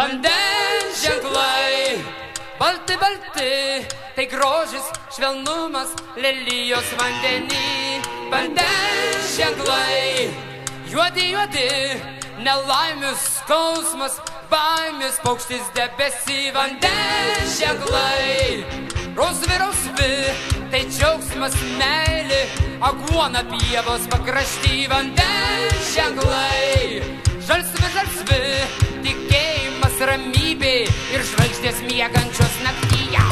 Vandens ženklai, balti, balti, tai grožis, švelnumas, lelijos vandenį. Vandens ženklai, juodi, juodi, nelaimius skausmas, baimės paukštis debesį. Vandens ženklai, rausvi, rausvi, tai džiaugsmas, meilė, aguona pievos pakrašty. Vandens ženklai, žalsvi, žalsvi, tikėjimas, ramybė ir žvaigždės miegančios naktyje.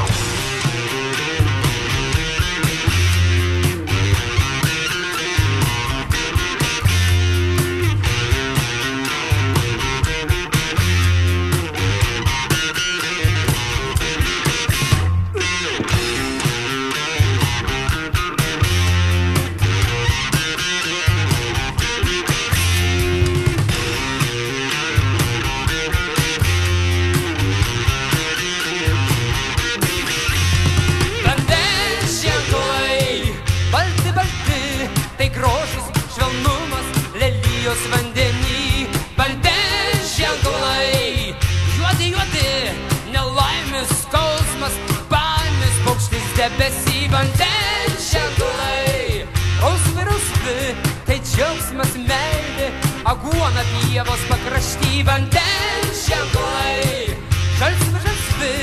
Vandenį, vandens ženklai, juodi, juodi, nelaimės skausmas, baimės paukštis debesį. Vandens ženklai, rausvi, rausvi, tai džiaugsmas, meilė, aguona pievos pakrašty. Vandens ženklai, žalsvi, žalsvi,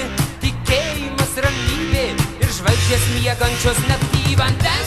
tikėjimas, ramybė ir žvaigždės miegančios naktį. Vandens